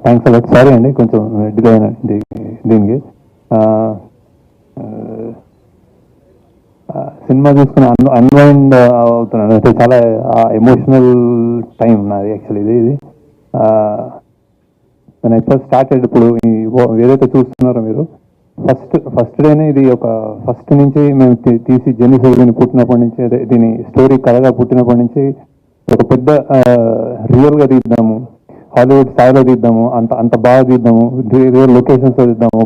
Thanks a lot. Sorry అండి కొంచెం delay అయిన దీనికి. సినిమా చూసుకుని అన్వైండ్ అవుతున్నాను. అంటే చాలా ఎమోషనల్ టైం నాది యాక్చువల్లీ. ఇది నేను ఫస్ట్ స్టార్టెడ్ ఇప్పుడు ఏదైతే చూస్తున్నారో మీరు ఫస్ట్ డేనే ఇది ఒక ఫస్ట్ నుంచి మేము తీసి జెన్నిసర్ దీన్ని పుట్టినప్పటి నుంచి అదే దీని స్టోరీ కథగా పుట్టినప్పటి నుంచి ఒక పెద్ద రియల్గా తీద్దాము, హాలీవుడ్ స్థాయిలో తీద్దాము, అంత అంత బాగా తీద్దాము, రియల్ లొకేషన్స్లో తీద్దాము,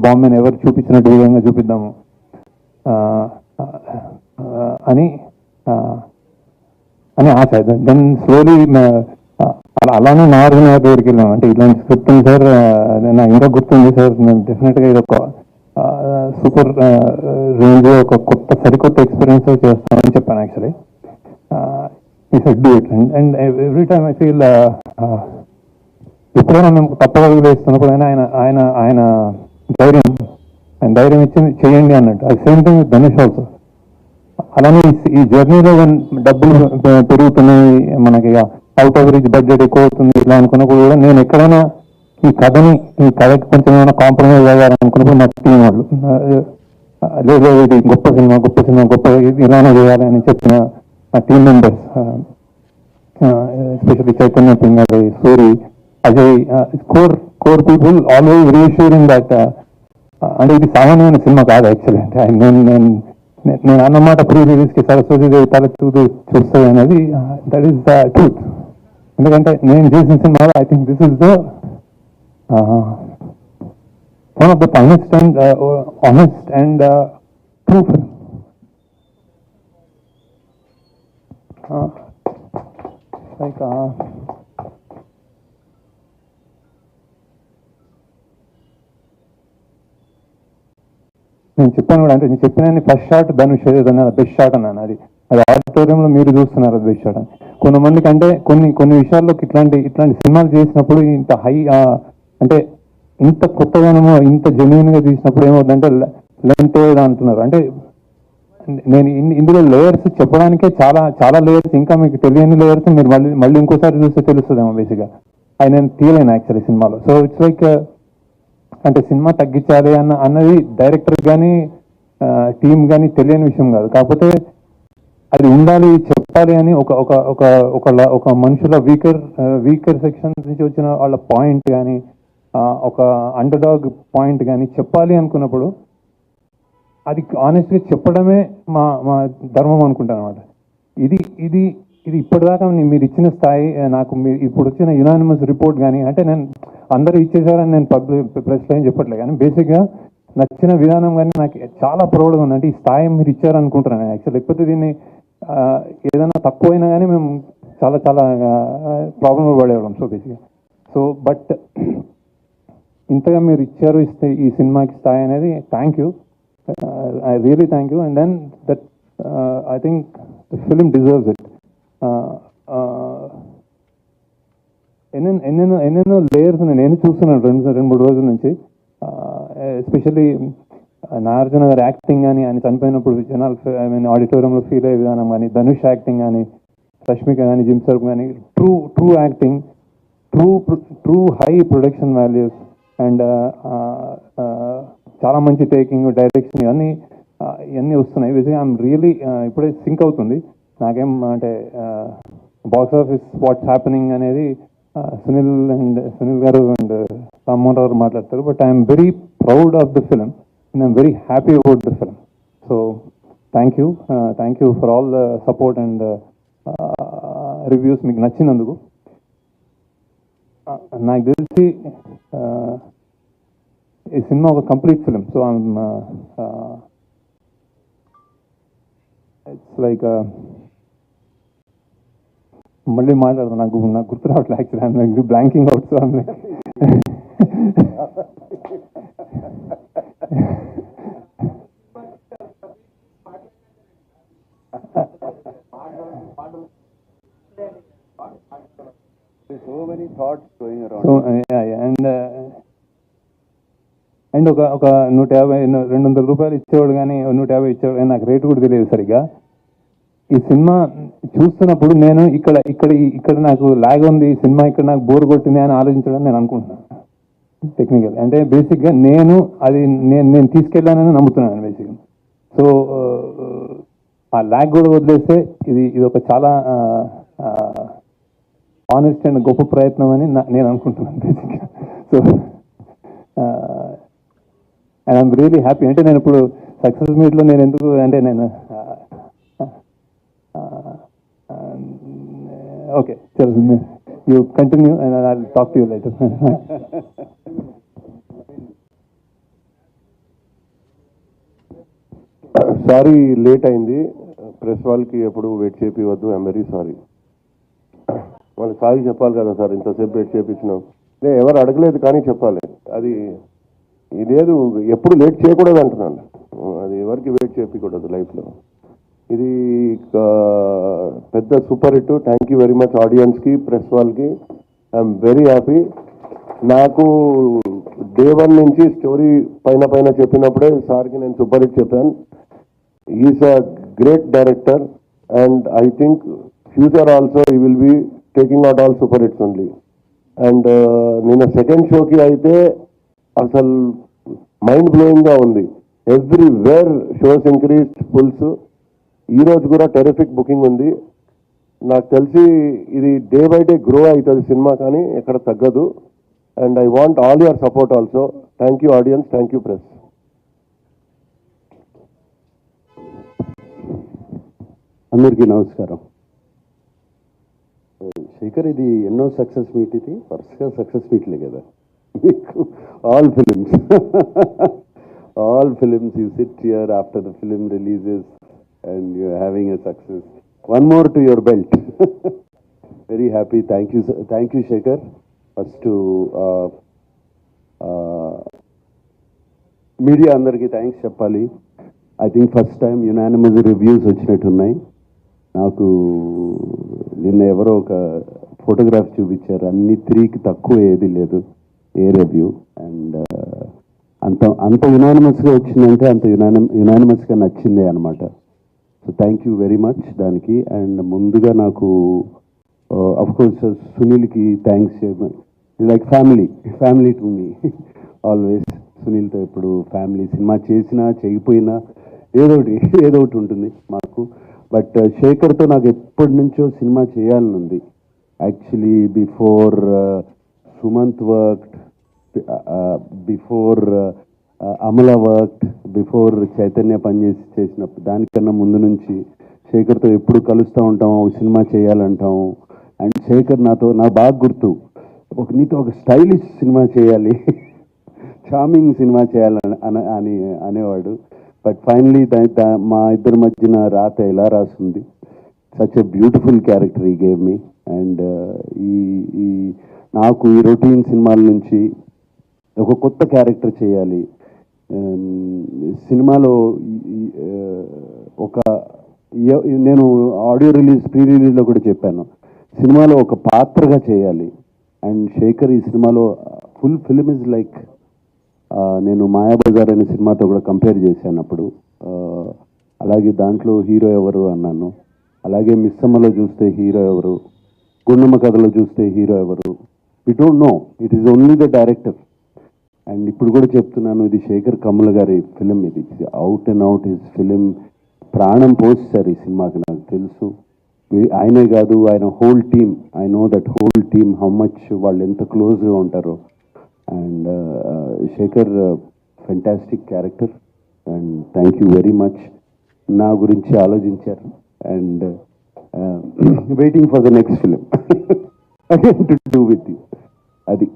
బాంబేని ఎవరు చూపించినట్టు విధంగా చూపిద్దాము అని అని ఆశ. దెన్ స్లోలీ అలానే నాగార్జున గారి దగ్గరికి వెళ్ళాము. అంటే ఇలాంటి స్క్రిప్ట్ ఉంది సార్, నాకు ఇంకా గుర్తుంది సార్, మేము డెఫినెట్గా ఇది ఒక సూపర్ రేంజ్ ఒక సరికొత్త ఎక్స్పీరియన్స్ చేస్తామని చెప్పాను యాక్చువల్లీ. ఈ set do it. And every time I feel ఎప్పుడైనా మేము తప్పగలుగులు వేస్తున్నప్పుడు ఆయన ఆయన ఆయన ధైర్యం ఇచ్చి చేయండి అన్నట్టు. అది same thing with Dhanush also. అలానే ఈ జర్నీలో డబ్బులు పెరుగుతున్నాయి, మనకి అవుట్ ఆఫ్ రీచ్ బడ్జెట్ ఎక్కువ అవుతుంది ఇలా అనుకున్నప్పుడు కూడా నేను ఎక్కడైనా ఈ కథకి కొంచెం ఏమైనా కాంప్రమైజ్ అయ్యారనుకున్నప్పుడు మా టీం వాళ్ళు లేదు ఇది గొప్ప సినిమా ఇలానే చేయాలి అని చెప్పిన మా team members, especially Chaitanya Pingari, Suri, Ajay, core people always reassuring that. అంటే ఇది సామాన్యమైన సినిమా కాదు యాక్చువల్లీ. అంటే నేను అన్నమాట ప్రీ రిలీజ్కి సరస్వతి దేవి తల చూస్తుంది అనేది దట్ ఈస్ ద ట్రూత్. ఎందుకంటే నేను చేసిన సినిమాలో I think this is the one of the honest and true film. Like నేను చెప్పాను కూడా, అంటే నేను చెప్పిన ఫస్ట్ షాట్ ధనుష్ ఏదైనా బెస్ట్ షాట్ అన్నాను. అది ఆడిటోరియంలో మీరు చూస్తున్నారు అది బెస్ట్ షాట్ అని. కొంతమందికి అంటే కొన్ని విషయాల్లో ఇట్లాంటి సినిమాలు చేసినప్పుడు ఇంత హై అంటే ఇంత కొత్తగానో ఇంత జెన్యున్గా తీసినప్పుడు ఏమవుతుందంటే లెంత్ ఏదో అంటున్నారు. అంటే నేను ఇందులో లేయర్స్ చెప్పడానికే చాలా లేయర్స్, ఇంకా మీకు తెలియని లేయర్స్ మీరు మళ్ళీ ఇంకోసారి చూస్తే తెలుస్తుందేమో బేసిక్గా. అది నేను తీయలేను యాక్చువల్లీ సినిమాలో. సో ఇట్స్ లైక్ అంటే సినిమా తగ్గించాలి అన్నది డైరెక్టర్ కానీ టీం కానీ తెలియని విషయం కాదు. కాకపోతే అది ఉండాలి, చెప్పాలి అని ఒక మనుషుల వీకర్ సెక్షన్ నుంచి వచ్చిన వాళ్ళ పాయింట్ కానీ ఒక అండర్డాగ్ పాయింట్ కానీ చెప్పాలి అనుకున్నప్పుడు అది ఆనెస్ట్గా చెప్పడమే మా ధర్మం అనుకుంటాను అనమాట. ఇది ఇప్పటిదాకా మీరు ఇచ్చిన స్థాయి, నాకు మీరు ఇప్పుడు వచ్చిన యునానిమస్ రిపోర్ట్ కానీ, అంటే నేను అందరూ ఇచ్చేసారని నేను ప్రెస్లో ఏం చెప్పట్లేదు, కానీ బేసిక్గా నచ్చిన విధానం కానీ నాకు చాలా ప్రౌడ్గా ఉంది. అంటే ఈ స్థాయి మీరు ఇచ్చారనుకుంటున్నాను యాక్చువల్. లేకపోతే దీన్ని ఏదైనా తక్కువైనా కానీ మేము చాలా ప్రాబ్లంలో పడేవాళ్ళం. సో బేసిక్గా బట్ ఇంతగా మీరు ఇస్తే ఈ సినిమాకి స్థాయి అనేది thank you, I really thank you. And then that I think the film deserves it. ఎన్నెన్నో లేయర్స్ నేను చూస్తున్నాను రెండు మూడు రోజుల నుంచి. ఎస్పెషల్లీ నాగార్జున గారి యాక్టింగ్ కానీ, ఆయన చనిపోయినప్పుడు జనాలు ఆడిటోరియంలో ఫీల్ అయ్యే విధానం కానీ, ధనుష్ యాక్టింగ్ కానీ, రష్మిక కానీ, జిమ్ సర్ఫ్ కానీ, true acting, true high production values and చాలా మంచి టేకింగ్, డైరెక్షన్ ఇవన్నీ వస్తున్నాయి. బేసిక్గా ఐఎమ్ రియలీ ఇప్పుడే సింక్ అవుతుంది నాకేం. అంటే బాక్స్ ఆఫీస్ వాట్స్ హ్యాపెనింగ్ అనేది సునీల్ గారు అండ్ రామ్మోహన్ రావు మాట్లాడతారు. But I'm very proud of the film and I'm very happy about the film. So thank you for all the support and reviews మీకు నచ్చినందుకు. నాకు తెలిసి ఈ సినిమా ఒక complete film. So it's like మళ్ళీ మాట్లాడదాం, నాకు గుర్తు రావట్లేదు actually. I'm blanking out. So so many thoughts going around. So and ఒక 150 200 రూపాయలు ఇచ్చేవాడు కానీ 150 ఇచ్చేవాడు కానీ నాకు రేటు కూడా తెలియదు సరిగ్గా. ఈ సినిమా చూస్తున్నప్పుడు నేను ఇక్కడ నాకు లాగ్ ఉంది, ఈ సినిమా ఇక్కడ నాకు బోర్ కొట్టింది అని ఆలోచించడం నేను అనుకుంటున్నాను. టెక్నికల్ అంటే బేసిక్గా నేను తీసుకెళ్ళానని నమ్ముతున్నాను బేసిక్గా. సో ఆ లాగ్ కూడా వదిలేస్తే ఇది ఒక చాలా ఆనెస్ట్ అండ్ గొప్ప ప్రయత్నం అని నేను అనుకుంటున్నాను బేసిక్గా. So and I'm really happy. అంటే నేను ఇప్పుడు సక్సెస్ మీట్లో నేను ఎందుకు అంటే నేను ఓకే చలో you continue and I will talk to you later. Sorry late అయింది, ప్రెస్ వాళ్ళకి ఎప్పుడు వెయిట్ చేపివద్దు, ఐఎమ్ వెరీ సారీ. వాళ్ళు సారీ చెప్పాలి కదా సార్, ఇంతసేపు వెయిట్ చేయించినాం. నేను ఎవరు అడగలేదు కానీ చెప్పాలి. అది ఇదేదు ఎప్పుడు లేట్ చేయకూడదు అంటున్నాను, అది ఎవరికి వెయిట్ చేయకూడదు లైఫ్లో. ఇది పెద్ద super hit. Thank you very much ఆడియన్స్కి, ప్రెస్ వాళ్ళకి. I'm very happy. నాకు డే 1 నుంచి స్టోరీ పైన చెప్పినప్పుడే సార్కి నేను సూపర్ హిట్ చెప్పాను. Is a great director and I think future also he will be taking out all super hits only. And నిన్న సెకండ్ షోకి అయితే అసలు మైండ్ బ్లోయింగ్గా ఉంది. Everywhere shows increase fulls. ఈరోజు కూడా టెరిఫిక్ బుకింగ్ ఉంది. నాకు తెలిసి ఇది డే బై డే గ్రో అవుతుంది సినిమా, కానీ ఎక్కడ తగ్గదు. And I want all your support also. Thank you audience, thank you press. అందరికీ నమస్కారం. శేఖర్, ఇది ఎన్నో సక్సెస్ మీట్? ఇది వరుసగా సక్సెస్ మీట్లే కదా మీకు. All films you SIT here after the film releases and you're having a success. One more to your belt. Very happy. Thank you Shekhar. First to media andarki thanks cheppali. I think first time unanimous reviews vachinattunnai. Naaku ninna evaro oka photograph chupicharu, anni 3ki takku edi ledu ఏ review. And అంత యునానిమస్గా వచ్చిందంటే అంత యునానిమస్గా నచ్చిందే అనమాట. So thank you very much దానికి. And ముందుగా నాకు అఫ్కోర్స్ సునీల్కి thanks. Like family to me always. సునీల్తో ఎప్పుడు ఫ్యామిలీ. సినిమా చేసినా చేయకపోయినా ఏదో ఒకటి ఉంటుంది మాకు. బట్ శేఖర్తో నాకు ఎప్పటి నుంచో సినిమా చేయాలని ఉంది. Actually before Sumanth worked, before Amala worked, before Chaitanya చేసినప్పుడు, దానికన్నా ముందు నుంచి శేఖర్తో ఎప్పుడు కలుస్తూ ఉంటాము, సినిమా చేయాలంటాము. అండ్ శేఖర్ నా బాగా గుర్తు, నీతో ఒక స్టైలిష్ సినిమా చేయాలి, చార్మింగ్ సినిమా చేయాలని అనేవాడు. బట్ ఫైనలీ మా ఇద్దరి మధ్యన రాత ఎలా రాస్తుంది. సచ్ ఎ బ్యూటిఫుల్ క్యారెక్టర్ ఈ గేవ్ మీ. అండ్ ఈ నాకు ఈ రొటీన్ సినిమాల నుంచి ఒక కొత్త క్యారెక్టర్ చేయాలి సినిమాలో. నేను ఆడియో ప్రీ రిలీజ్లో కూడా చెప్పాను, సినిమాలో ఒక పాత్రగా చేయాలి. అండ్ శేఖర్ ఈ సినిమాలో ఫుల్ ఫిల్మ్ ఇస్ లైక్, నేను మాయాబజార్ అనే సినిమాతో కూడా కంపేర్ చేశాను అప్పుడు. అలాగే దాంట్లో హీరో ఎవరు అన్నాను. అలాగే మిస్సమ్మలో చూస్తే హీరో ఎవరు, గుండమ్మ కథలో చూస్తే హీరో ఎవరు, we don't know, it is only the director. And ఇప్పుడు కూడా చెప్తున్నాను, ఇది శేఖర్ కమ్ముల గారి ఫిలిం. ఇది out and out his film. ప్రాణం పోస్తారు ఈ సినిమాకి, నాకు తెలుసు. ఆయనే కాదు, ఆయన whole team, I know that whole team how much వాళ్ళు ఎంత క్లోజ్గా ఉంటారో. And Shekhar fantastic character. And thank you very much, నా గురించి ఆలోచించారు. And waiting for the next film again to do with you. అది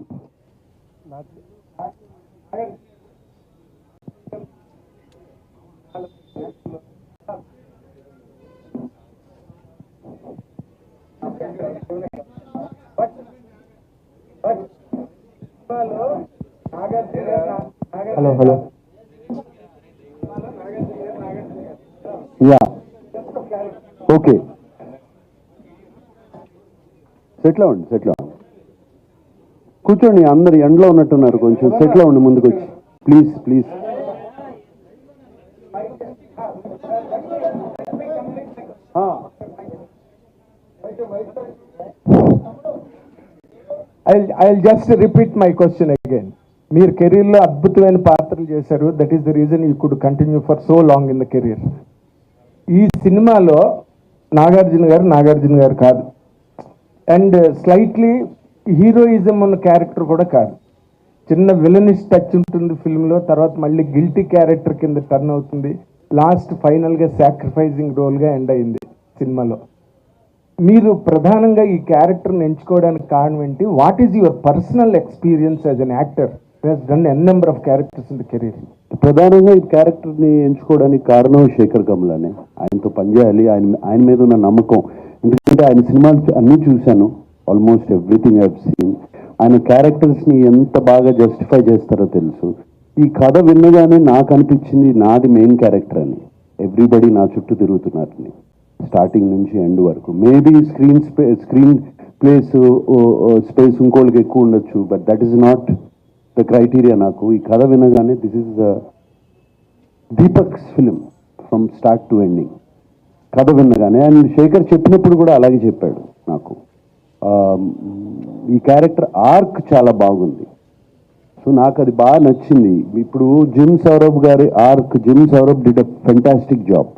హలో యా ఓకే, సెటిల్ అవ్వండి. కూర్చోండి, అందరు ఎండలో ఉన్నట్టున్నారు, కొంచెం సెటిల్ అవ్వండి ముందుకు వచ్చి please. I'll just repeat my question again. మీరు కెరీర్లో అద్భుతమైన పాత్రలు చేశారు. That is the reason you could continue for so long in the career. ఈ సినిమాలో నాగార్జున గారు కాదు, అండ్ స్లైట్లీ హీరోయిజం ఉన్న క్యారెక్టర్ కూడా కాదు. చిన్న విలనిష్ టచ్ ఉంటుంది ఫిల్మ్లో, తర్వాత మళ్ళీ గిల్టీ క్యారెక్టర్ కింద టర్న్ అవుతుంది, లాస్ట్ ఫైనల్గా సాక్రిఫైజింగ్ రోల్గా ఎండ్ అయింది సినిమాలో. మీరు ప్రధానంగా ఈ క్యారెక్టర్ని ఎంచుకోవడానికి కారణం ఏంటి? What is your personal experience as an actor who has done n number of characters in the career? ప్రధానంగా ఈ క్యారెక్టర్ని ఎంచుకోవడానికి కారణం శేఖర్ కమలానే. ఆయనతో పనిచేయాలి, ఆయన మీద ఉన్న నమ్మకం. ఎందుకంటే ఆయన సినిమాలు అన్నీ చూశాను, almost everything I have seen. ఆయన క్యారెక్టర్స్ని ఎంత బాగా జస్టిఫై చేస్తారో తెలుసు. ఈ కథ విన్నగానే నాకు అనిపించింది నాది మెయిన్ క్యారెక్టర్ అని. ఎవ్రీబడి నా చుట్టూ తిరుగుతున్నారని, స్టార్టింగ్ నుంచి ఎండ్ వరకు. మేబీ స్క్రీన్ ప్లేస్ స్పేస్ ఇంకోళ్ళకి ఎక్కువ ఉండొచ్చు, but that is not the criteria. నాకు ఈ కథ వినగానే this is Deepak's film from start to ending. కథ విన్నగానే అండ్ శేఖర్ చెప్పినప్పుడు కూడా అలాగే చెప్పాడు నాకు. ఈ క్యారెక్టర్ ఆర్క్ చాలా బాగుంది, సో నాకు అది బాగా నచ్చింది. ఇప్పుడు జిమ్ సౌరభ్ గారి arc, gym Saurabh did a fantastic job,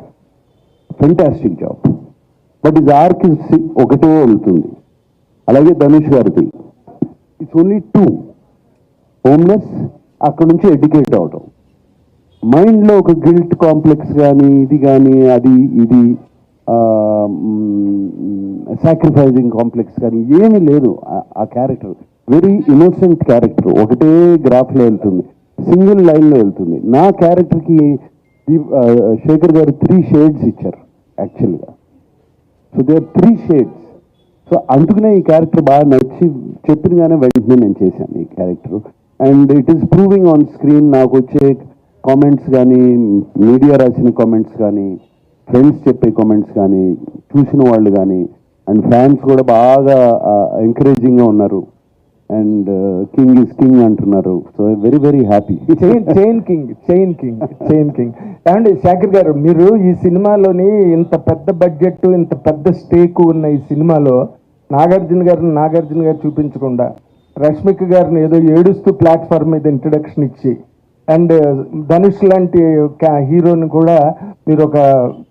but ఇది ఆర్క్ ఒకటే వెళ్తుంది. అలాగే ధనుష్ గారిది ఇట్స్ ఓన్లీ 2, హోమ్లెస్, అక్కడ నుంచి ఎడ్యుకేట్ అవడం, మైండ్లో ఒక గిల్ట్ కాంప్లెక్స్ కానీ ఇది కానీ అది ఇది సాక్రిఫైజింగ్ కాంప్లెక్స్ కానీ ఏమీ లేదు. ఆ క్యారెక్టర్ వెరీ ఇన్నోసెంట్ క్యారెక్టర్, ఒకటే గ్రాఫ్లో వెళ్తుంది, సింగిల్ లైన్లో వెళ్తుంది. నా క్యారెక్టర్కి శేఖర్ గారు 3 షేడ్స్ ఇచ్చారు యాక్చువల్గా. So they are 3 shades. So అందుకనే ఈ క్యారెక్టర్ బాగా నచ్చి చెప్పినగానే వెంటనే నేను చేశాను ఈ character. And it is proving on screen. నాకు వచ్చే కామెంట్స్ కానీ, మీడియా రాసిన కామెంట్స్ కానీ, ఫ్రెండ్స్ చెప్పే కామెంట్స్ కానీ, చూసిన వాళ్ళు కానీ, అండ్ ఫ్యాన్స్ కూడా బాగా ఎంకరేజింగ్గా ఉన్నారు. అండ్ కింగ్ ఇస్ కింగ్ అంటున్నారు. So very very happy. Chain king. And Shekhar గారు, మీరు ఈ సినిమాలోని ఇంత పెద్ద బడ్జెట్, ఇంత పెద్ద స్టేక్ ఉన్న ఈ సినిమాలో నాగార్జున గారు చూపించకుండా రష్మిక గారిని ఏదో ఏడుస్తూ ప్లాట్ఫామ్ మీద ఇంట్రడక్షన్ ఇచ్చి, అండ్ ధనుష్ లాంటి హీరోని కూడా మీరు ఒక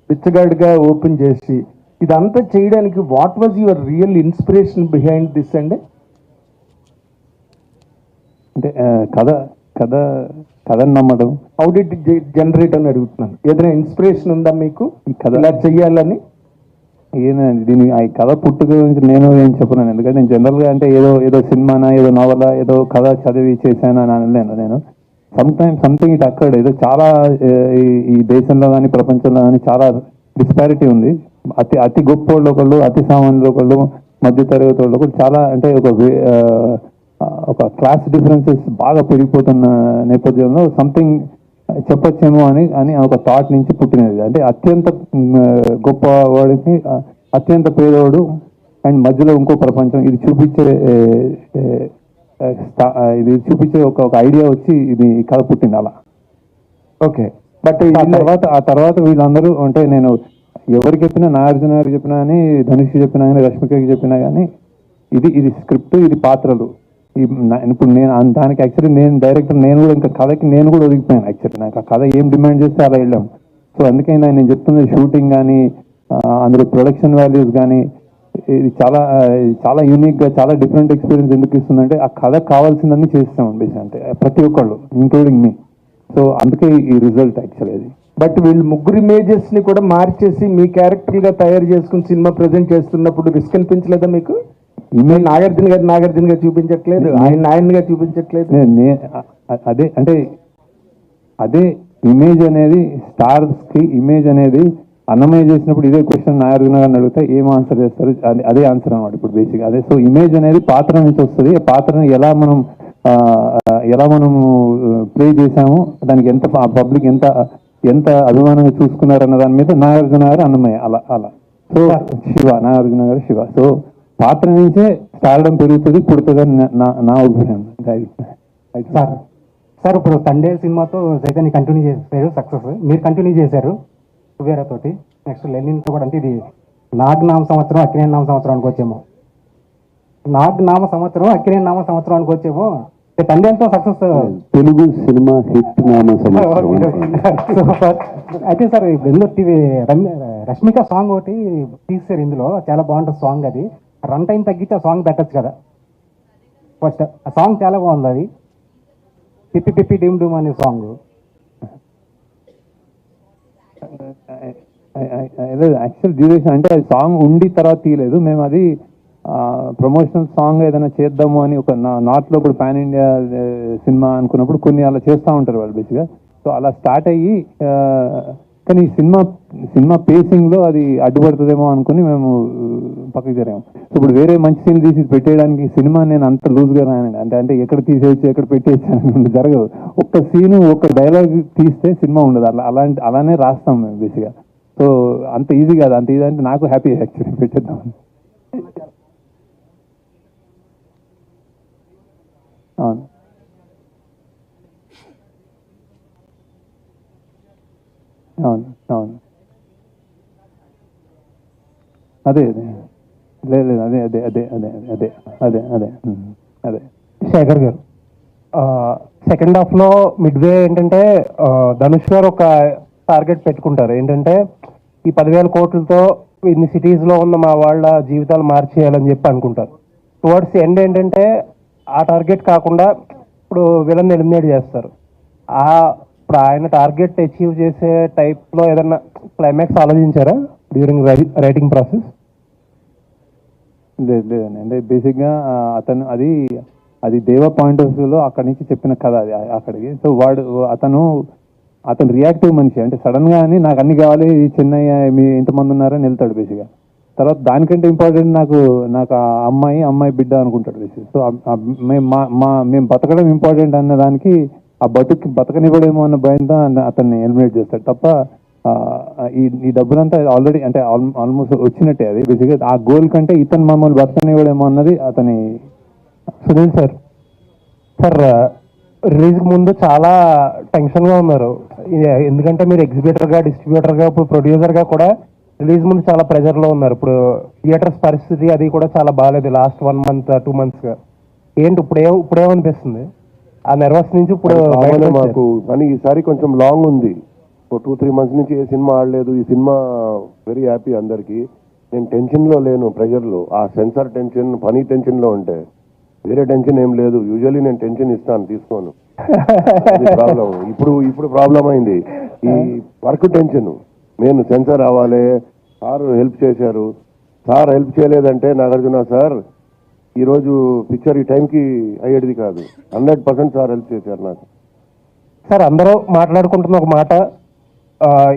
పిచ్చగాడిగా ఓపెన్ చేసి, ఇదంతా చేయడానికి what was your real inspiration behind this? And అంటే కథ నమ్మడం, హౌ డిడ్ ఇట్ జనరేట్ అని అడుగుతున్నాను. ఏదైనా ఇన్స్పిరేషన్ ఉందా మీకు ఈ కథ ఇలా చెయ్యాలని? దీని ఆ కథ పుట్టుక గురించి నేను ఏం చెప్పను. ఎందుకంటే నేను జనరల్గా అంటే ఏదో సినిమానా, ఏదో నవల, ఏదో కథ చదివి చేశాను అని అనలేను నేను. సంథింగ్ ఇట్ అక్కడ ఏదో చాలా ఈ దేశంలో కానీ ప్రపంచంలో కానీ చాలా డిస్పారిటీ ఉంది. అతి గొప్ప వాళ్ళు ఒకళ్ళు, అతి సామాన్యులు ఒకళ్ళు, మధ్య తరగతి వాళ్ళు ఒకళ్ళు, చాలా అంటే ఒక క్లాస్ డిఫరెన్సెస్ బాగా పెరిగిపోతున్న నేపథ్యంలో సంథింగ్ చెప్పొచ్చేమో అని ఒక థాట్ నుంచి పుట్టినది. అంటే అత్యంత గొప్ప వాడికి అత్యంత పేదవాడు అండ్ మధ్యలో ఇంకో ప్రపంచం, ఇది చూపించే ఒక ఐడియా వచ్చి ఇది కథ పుట్టింది అలా. ఓకే, బట్ ఆ తర్వాత వీళ్ళందరూ అంటే నేను ఎవరికి చెప్పినా, నాగార్జున గారికి చెప్పినా కానీ, ధనుష్ చెప్పినా కానీ, రష్మికకి చెప్పినా కానీ ఇది స్క్రిప్ట్, ఇది పాత్రలు. ఇప్పుడు నేను దానికి యాక్చువల్లీ నేను డైరెక్టర్, నేను కూడా ఇంకా కథకి నేను కూడా ఒదిగిపోయాను. యాక్చువల్లీ నాకు ఆ కథ ఏం డిమాండ్ చేస్తే అలా వెళ్ళాం. సో అందుకే నేను చెప్తున్నది షూటింగ్ కానీ, అందులో ప్రొడక్షన్ వాల్యూస్ కానీ, ఇది చాలా యూనిక్గా, చాలా డిఫరెంట్ ఎక్స్పీరియన్స్ ఎందుకు ఇస్తుందంటే ఆ కథ కావాల్సిందని చేస్తాం బేసిక్, అంటే ప్రతి ఒక్కళ్ళు ఇంక్లూడింగ్ మీ. సో అందుకే ఈ రిజల్ట్ యాక్చువల్లీ అది. బట్ వీళ్ళు ముగ్గురు ఇమేజెస్ ని కూడా మార్చేసి మీ క్యారెక్టర్ గా తయారు చేసుకుని సినిమా ప్రజెంట్ చేస్తున్నప్పుడు రిస్క్ అనిపించలేదా మీకు? ఇమేజ్ నాగార్జున గారు చూపించట్లేదు, ఆయనగా చూపించట్లేదు. అదే అంటే అదే ఇమేజ్ అనేది స్టార్స్ కి ఇమేజ్ అనేది అన్నమయ్య చేసినప్పుడు ఇదే క్వశ్చన్ నాగార్జున గారిని అడిగితే ఏం ఆన్సర్ చేస్తారు, అదే ఆన్సర్ అనమాట ఇప్పుడు బేసిక్ అదే. సో ఇమేజ్ అనేది పాత్ర నుంచి వస్తుంది. ఆ పాత్రని ఎలా మనం ప్లే చేసాము, దానికి ఎంత పబ్లిక్ ఎంత అభిమానంగా చూసుకున్నారన్న దాని మీద నాగార్జున గారు అన్నమయ్య అలా. సో నాగార్జున గారు శివ. సో పాత్ర నుంచే స్టార్డం పెరుగుతుంది, పుడుతుందని నా అభిప్రాయం. సార్ ఇప్పుడు సండే సినిమాతో చైతన్య కంటిన్యూ చేశారు, సక్సెస్ మీరు కంటిన్యూ చేశారు కుబేరా తోటి, నెక్స్ట్ లెనిన్తో కూడా. అంటే ఇది నాగ్ నామ సంవత్సరం అక్కినేని నామ సంవత్సరం అనుకోవచ్చేమో. నాగ్ నామ సంవత్సరం అక్కినేని నామ సంవత్సరం అనుకోవచ్చేమో. తండ్రితో సక్సెస్. తెలుగు సినిమా హిట్ నామ సంవత్సరం. సూపర్. అయితే సార్ ఇందులో రష్మిక సాంగ్ ఒకటి తీసారు, ఇందులో చాలా బాగుంటుంది సాంగ్. అది రన్ టైం తగ్గించి ఆ సాంగ్ పెట్టచ్చు కదా. ఫస్ట్ ఆ సాంగ్ చాలా బాగుంది. అది పిప్పి పిప్పి డూమ్ డూమ్ అనే సాంగ్. యాక్చువల్ డ్యూరేషన్ అంటే అది సాంగ్ ఉండి తర్వాత తీయలేదు మేము. అది ప్రమోషనల్ సాంగ్ ఏదైనా చేద్దాము అని ఒక నార్త్లో ఇప్పుడు పాన్ ఇండియా సినిమా అనుకున్నప్పుడు కొన్ని అలా చేస్తూ ఉంటారు వాళ్ళు బేసిక్గా. సో అలా స్టార్ట్ అయ్యి కానీ సినిమా పేసింగ్లో అది అడ్డుపడుతుందేమో అనుకుని మేము పక్కకి జరిగాము. సో ఇప్పుడు వేరే మంచి సీన్లు తీసి పెట్టేయడానికి సినిమా నేను అంత లూజ్గా రానండి. అంటే ఎక్కడ తీసేయచ్చు ఎక్కడ పెట్టేయచ్చు జరగదు. ఒక్క సీను ఒక్క డైలాగ్ తీస్తే సినిమా ఉండదు. అలానే రాస్తాం మేము బేసిక్గా. సో అంత ఈజీ కాదు. అంత ఈజీ అంటే నాకు హ్యాపీ యాక్చువల్లీ పెట్టేద్దాం. అవును అవును అవును అదే అదే లేదు అదే అదే అదే అదే అదే అదే అదే అదే శేఖర్ గారు, సెకండ్ హాఫ్లో మిడ్వే ఏంటంటే ధనుష్ గారు ఒక టార్గెట్ పెట్టుకుంటారు. ఏంటంటే ఈ 10,000 కోట్లతో ఇన్ని సిటీస్లో ఉన్న మా వాళ్ళ జీవితాలు మార్చేయాలని చెప్పి అనుకుంటారు. టువర్డ్స్ ఎండ్ ఏంటంటే ఆ టార్గెట్ కాకుండా ఇప్పుడు విలన్ ఎలిమినేట్ చేస్తారు. ఇప్పుడు ఆయన టార్గెట్ అచీవ్ చేసే టైప్లో ఏదన్నా క్లైమాక్స్ ఆలోచించారా డ్యూరింగ్ రైటింగ్ ప్రాసెస్? లేదండి. అంటే బేసిక్గా అతను అది దేవ పాయింట్ ఆఫ్ వ్యూలో అక్కడి నుంచి చెప్పిన కథ అది అక్కడికి. సో అతను రియాక్టివ్ మనిషి. అంటే సడన్గా అని నాకు అన్ని కావాలి చెన్నై మీ ఎంతమంది ఉన్నారని వెళ్తాడు బేసిక్గా. తర్వాత దానికంటే ఇంపార్టెంట్ నాకు ఆ అమ్మాయి బిడ్డ అనుకుంటాడు బేసిక్. సో మేము బతకడం ఇంపార్టెంట్ అన్న దానికి ఆ బతకనివ్వడేమో అన్న భయంతో అతన్ని ఎలిమినేట్ చేస్తాడు తప్ప ఈ డబ్బులంతా ఆల్రెడీ అంటే ఆల్మోస్ట్ వచ్చినట్టే. అది బేసిక్గా ఆ గోల్ కంటే ఇతను మమ్మల్ని బతకనివ్వడేమో అన్నది అతని. సునీల్ సార్, రిలీజ్కి ముందు చాలా టెన్షన్గా ఉన్నారు. ఎందుకంటే మీరు ఎగ్జిబిటర్గా, డిస్ట్రిబ్యూటర్గా, ఇప్పుడు ప్రొడ్యూసర్గా కూడా రిలీజ్ ముందు చాలా ప్రెజర్లో ఉన్నారు. ఇప్పుడు థియేటర్స్ పరిస్థితి అది కూడా చాలా బాగాలేదు లాస్ట్ 1 month 2 monthsగా. ఏంటి ఇప్పుడేమనిపిస్తుంది ఆ నర్వస్ నుంచి? ఇప్పుడు మాకు కానీ ఈసారి కొంచెం లాంగ్ ఉంది. 2-3 months నుంచి ఏ సినిమా ఆడలేదు. ఈ సినిమా వెరీ హ్యాపీ అందరికీ. నేను టెన్షన్లో లేను, ప్రెజర్లో. ఆ సెన్సార్ టెన్షన్, పని టెన్షన్లో ఉంటే వేరే టెన్షన్ ఏం లేదు. యూజువల్లీ నేను టెన్షన్ ఇస్తాను, తీసుకోను. ప్రాబ్లం ఇప్పుడు ప్రాబ్లం అయింది ఈ వర్క్ టెన్షన్. నేను సెన్సార్ అవ్వాలి, సార్ హెల్ప్ చేశారు. సార్ హెల్ప్ చేయలేదంటే నాగార్జున సార్ ఈరోజు పిక్చర్ ఈ టైంకి అయ్యేది కాదు. 100% సార్ హెల్ప్ చేశారు నాకు. సార్ అందరూ మాట్లాడుకుంటున్న ఒక మాట,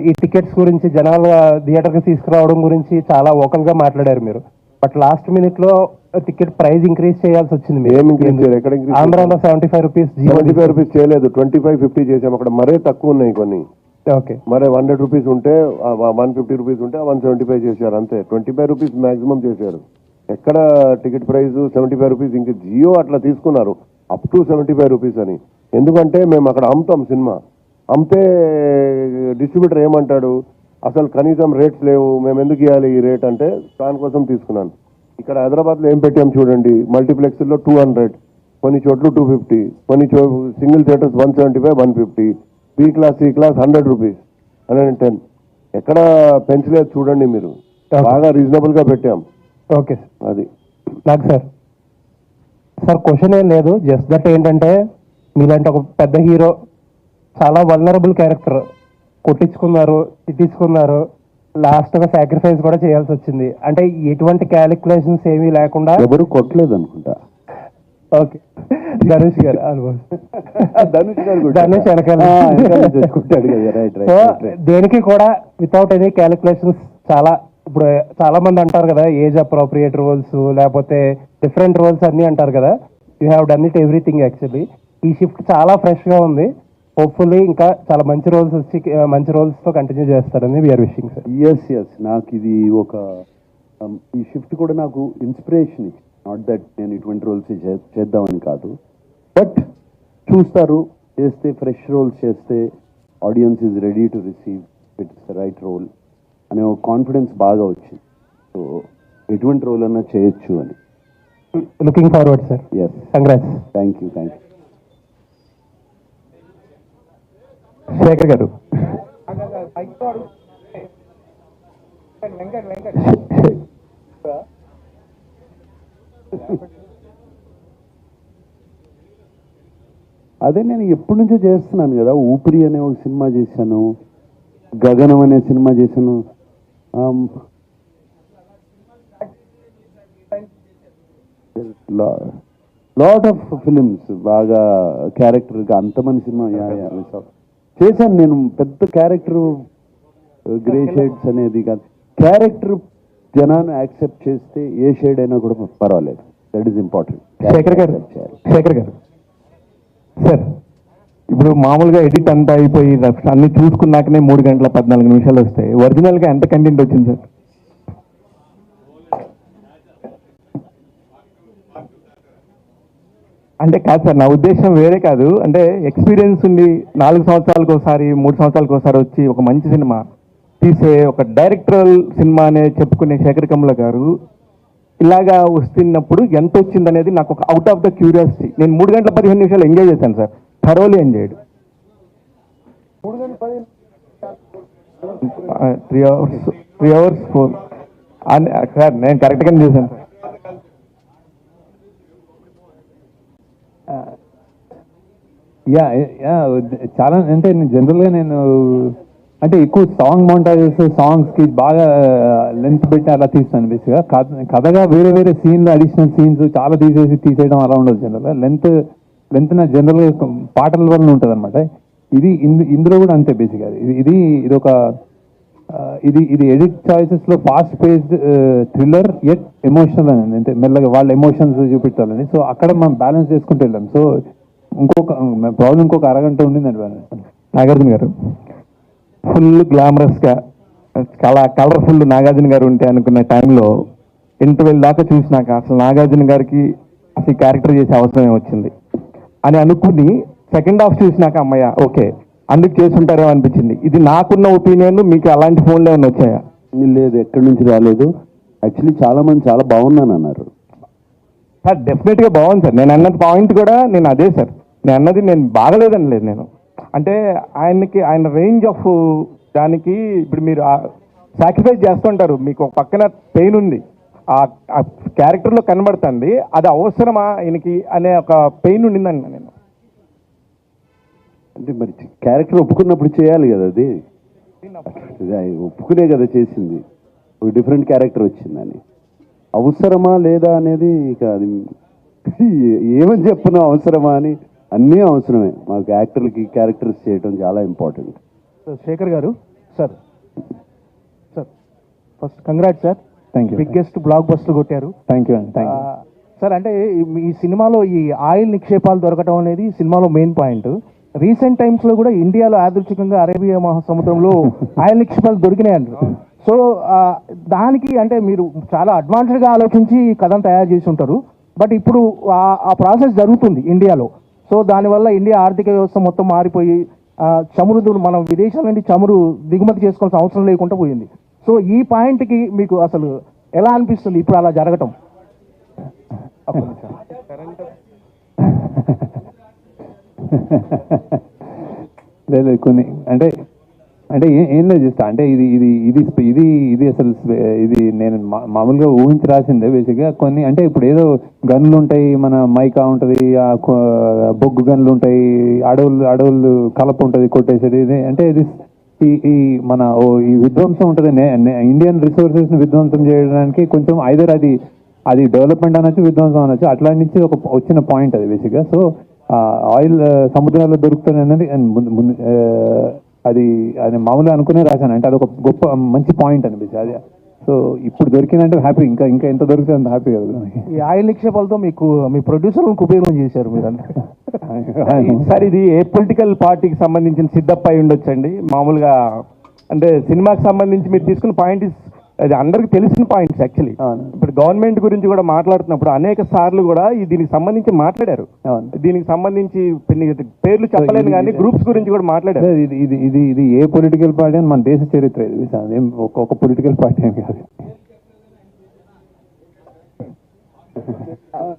ఈ టికెట్స్ గురించి జనాల థియేటర్కి తీసుకురావడం గురించి చాలా ఓకల్గా మాట్లాడారు మీరు. బట్ లాస్ట్ మినిట్లో టికెట్ ప్రైస్ ఇంక్రీజ్ చేయాల్సి వచ్చింది. ఏం ఇంక్రీజ్ చేయాలి? ఎక్కడ ఇంక్రీజ్? ఆంధ్రాలో 75 రూపీస్, 75 రూపీస్ చేయలేదు, 25-50 చేసాం. అక్కడ మరే తక్కువ ఉన్నాయి కొన్ని. ఓకే, మరే 100 రూపీస్ ఉంటే 150 రూపీస్ ఉంటే 175 చేశారు అంతే. 25 రూపీస్ మాక్సిమం చేశారు. ఎక్కడ టికెట్ ప్రైస్ 75 రూపీస్? ఇంక జియో అట్లా తీసుకున్నారు అప్ టు 75 రూపీస్ అని. ఎందుకంటే మేము అక్కడ అమ్ముతాం సినిమా. అమ్మితే డిస్ట్రిబ్యూటర్ ఏమంటాడు, అసలు కనీసం రేట్స్ లేవు, మేము ఎందుకు ఇవ్వాలి ఈ రేట్ అంటే దానికోసం తీసుకున్నాను. ఇక్కడ హైదరాబాద్లో ఏం పెట్టాం చూడండి, మల్టీప్లెక్స్లో 200, కొన్ని చోట్ల 250, కొన్ని single theatres 175, 150, B class, C class 100 rupees, 110. ఎక్కడ పెంచలేదు చూడండి మీరు. బాగా రీజనబుల్గా పెట్టాం. ఓకే అది నాకు సార్ క్వశ్చన్ ఏం లేదు, జస్ట్ దట్ ఏంటంటే మీలాంటి ఒక పెద్ద హీరో చాలా వల్నరబుల్ క్యారెక్టర్ కొట్టించుకున్నారు, తిట్టించుకున్నారు, లాస్ట్గా సాక్రిఫైస్ కూడా చేయాల్సి వచ్చింది. అంటే ఎటువంటి క్యాలిక్యులేషన్స్ ఏమీ లేకుండా. ఎవరు కొట్టలేదు అనుకుంటా. ఓకే, ధనుష్ గారు ఆల్మోస్ట్ ధనుష్ వెనకాల సో దేనికి కూడా వితౌట్ ఎనీ క్యాలిక్యులేషన్స్ ఇప్పుడు చాలా మంది అంటారు కదా ఏజ్ అప్రోప్రియేట్ రోల్స్ లేకపోతే డిఫరెంట్ రోల్స్ అన్ని అంటారు కదా. You have done it everything. Actually ఈ షిఫ్ట్ చాలా ఫ్రెష్గా ఉంది. హోప్ఫుల్లీ ఇంకా చాలా మంచి రోల్స్ వచ్చి మంచి రోల్స్తో కంటిన్యూ చేస్తారని వీఆర్ విషింగ్ సార్. ఎస్ నాకు ఇది ఈ షిఫ్ట్ కూడా నాకు ఇన్స్పిరేషన్ ఇచ్చింది. నాట్ దట్ నేను ఇటువంటి రోల్స్ చేద్దామని కాదు, బట్ చూస్తారు, చేస్తే ఫ్రెష్ రోల్స్ చేస్తే audience is ready to receive it's the right role అనే ఒక కాన్ఫిడెన్స్ బాగా వచ్చింది. సో ఎటువంటి రోల్ అన్నా చేయొచ్చు అని. Looking forward sir. Yes, congrats. Thank you. Shekhar గారు. అదే నేను ఎప్పటి నుంచో చేస్తున్నాను కదా. ఊపిరి అనే ఒక సినిమా చేశాను, గగనం అనే సినిమా చేశాను. లాట్ ఆఫ్ ఫిలిమ్స్ బాగా క్యారెక్టర్గా అంతమంది సినిమా చేశాను నేను. పెద్ద క్యారెక్టర్ గ్రే షేడ్స్ అనేది కాదు, క్యారెక్టర్ జనాన్ని యాక్సెప్ట్ చేస్తే ఏ షేడ్ అయినా కూడా పర్వాలేదు. That is important. శేఖర్ గారు సార్, ఇప్పుడు మామూలుగా ఎడిట్ అంతా అయిపోయి అన్ని చూసుకున్నాకనే 3 గంటల 14 నిమిషాలు వస్తాయి. ఒరిజినల్గా ఎంత కంటెంట్ వచ్చింది సార్? అంటే కాదు సార్, నా ఉద్దేశం వేరే కాదు. అంటే ఎక్స్పీరియన్స్ ఉండి 4 సంవత్సరాలకు ఒకసారి 3 సంవత్సరాలకు ఒకసారి వచ్చి ఒక మంచి సినిమా తీసే ఒక డైరెక్టరల్ సినిమా అనే చెప్పుకునే శేఖర్ కమ్ల గారు ఇలాగా వస్తున్నప్పుడు ఎంత వచ్చింది అనేది నాకు ఒక అవుట్ ఆఫ్ ద క్యూరియాసిటీ. నేను 3 గంటల 15 నిమిషాలు ఎంజాయ్ చేశాను sir, thoroughly enjoyed. 3 hours 4 sir, నేను కరెక్ట్గానే చేశాను సార్. యా యా చాలా అంటే జనరల్గా నేను అంటే ఎక్కువ సాంగ్ మౌంటాజెస్ సాంగ్స్కి బాగా లెంత్ పెట్టి అలా తీస్తాను. బేసిక్గా కథగా వేరే వేరే సీన్లు అడిషనల్ సీన్స్ చాలా తీసేయడం అలా ఉండదు. జనరల్గా లెంత్ నా జనరల్గా పాటల వల్ల ఉంటుంది అనమాట. ఇందులో కూడా అంతే బేసిక్గా. ఇది ఒక ఇది ఎడిట్ చాయిసెస్లో fast paced thriller at emotional అని, అంటే మెల్లగా వాళ్ళ ఎమోషన్స్ చూపించాలని. సో అక్కడ మనం బ్యాలెన్స్ చేసుకుంటూ వెళ్ళాం. సో ఇంకొక అరగంట ఉండిందండి. నాగార్జున గారు ఫుల్ గ్లామరస్గా చాలా కలర్ఫుల్ నాగార్జున గారు ఉంటే అనుకున్న టైంలో ఇంటర్వెల్ దాకా చూసినాక అసలు నాగార్జున గారికి అసలు క్యారెక్టర్ చేసే అవసరమే వచ్చింది అని అనుకుని సెకండ్ హాఫ్ చూసినాక అమ్మయ్య ఓకే అందుకు చేసుంటారేమో అనిపించింది. ఇది నాకున్న ఒపీనియన్. మీకు అలాంటి ఫోన్లు ఏమైనా వచ్చాయా? లేదు, ఎక్కడి నుంచి రాలేదు. యాక్చువల్లీ చాలా మంది చాలా బాగున్నాను అన్నారు సార్. డెఫినెట్గా బాగుంది సార్. నేను అన్నది పాయింట్ కూడా నేను అదే సార్. నేను అన్నది నేను బాగలేదని లేదు. నేను అంటే ఆయన రేంజ్ ఆఫ్ దానికి ఇప్పుడు మీరు సాక్రిఫైస్ చేస్తుంటారు. మీకు ఒక పక్కన పెయిన్ ఉంది, ఆ క్యారెక్టర్లో కనబడుతుంది. అది అవసరమా ఆయనకి అనే ఒక పెయిన్ ఉండిందండి. నేను అంటే మరి క్యారెక్టర్ ఒప్పుకున్నప్పుడు చేయాలి కదా. అది ఒప్పుకునే కదా చేసింది. ఒక డిఫరెంట్ క్యారెక్టర్ వచ్చిందని అవసరమా లేదా అనేది ఇక అది ఏమని చెప్పను. అవసరమా అని అన్నీ అవసరమే. మాకు యాక్టర్లకి క్యారెక్టర్స్ చేయడం చాలా ఇంపార్టెంట్. శేఖర్ గారు sir first congrats sir. Thank you. Biggest block buster కొట్టారు. థ్యాంక్ యూ అండి. Thank you sir. అంటే ఈ సినిమాలో ఈ ఆయిల్ నిక్షేపాలు దొరకటం అనేది సినిమాలో మెయిన్ పాయింట్. రీసెంట్ టైమ్స్లో కూడా ఇండియాలో యాదృచ్ఛికంగా అరేబియా మహాసముద్రంలో ఆయిల్ నిక్షేపాలు దొరికినాయి అంటారు. సో దానికి అంటే మీరు చాలా అడ్వాన్స్డ్గా ఆలోచించి కథను తయారు చేసి ఉంటారు. బట్ ఇప్పుడు ఆ ప్రాసెస్ జరుగుతుంది ఇండియాలో. సో దానివల్ల ఇండియా ఆర్థిక వ్యవస్థ మొత్తం మారిపోయి చమురు మనం విదేశాల నుండి చమురు దిగుమతి చేసుకోవాల్సిన అవసరం లేకుండా పోయింది. సో ఈ పాయింట్కి మీకు అసలు ఎలా అనిపిస్తుంది ఇప్పుడు అలా జరగటం? లేదు కొన్ని అంటే ఏం లేదు చేస్తా. అంటే ఇది అసలు ఇది నేను మామూలుగా ఊహించి రాసిందే బేసిక్గా. కొన్ని అంటే ఇప్పుడు ఏదో గన్లు ఉంటాయి, మన మైకా ఉంటుంది, బొగ్గు గన్లు ఉంటాయి, అడవులు కలప ఉంటుంది కొట్టేసేది. అంటే ఇది ఈ మన ఈ విధ్వంసం ఉంటుంది. ఇండియన్ రిసోర్సెస్ని విధ్వంసం చేయడానికి కొంచెం ఐదర్ అది డెవలప్మెంట్ అనొచ్చు, విధ్వంసం అనొచ్చు. అట్లా నుంచి ఒక వచ్చిన పాయింట్ అది బేసిక్గా. సో ఆయిల్ సముద్రాల్లో దొరుకుతుంది అనేది అది మామూలుగా అనుకునే రాశాను. అంటే అది ఒక గొప్ప మంచి పాయింట్ అనిపించింది అది. సో ఇప్పుడు దొరికిందంటే హ్యాపీ. ఇంకా ఎంత దొరికితే అంత హ్యాపీ కదా. ఈ ఆయిల్ నిక్షేపాలతో మీ ప్రొడ్యూసర్లకు ఉపయోగం చేశారు మీరు. సార్ ఇది ఏ పొలిటికల్ పార్టీకి సంబంధించిన సిద్ధప్ప అయి ఉండొచ్చండి. మామూలుగా అంటే సినిమాకి సంబంధించి మీరు తీసుకున్న పాయింట్ అది అందరికి తెలిసిన పాయింట్స్. యాక్చువల్లీ ఇప్పుడు గవర్నమెంట్ గురించి కూడా మాట్లాడుతున్నప్పుడు అనేక సార్లు కూడా దీనికి సంబంధించి మాట్లాడారు. దీనికి సంబంధించి పేర్లు చెప్పలేను కానీ గ్రూప్స్ గురించి కూడా మాట్లాడారు. ఇది ఏ పొలిటికల్ పార్టీ అని మన దేశ చరిత్ర ఇది. ఒక పొలిటికల్ పార్టీ అని కాదు.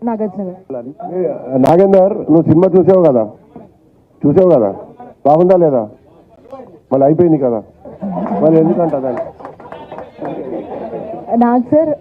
నాగార్జున గారు. నాగేందర్, నువ్వు సినిమా చూసావు కదా, బాగుందా లేదా? మళ్ళీ అయిపోయింది కదా, మళ్ళీ ఎందుకంట దాన్ని? నాగ్ సార్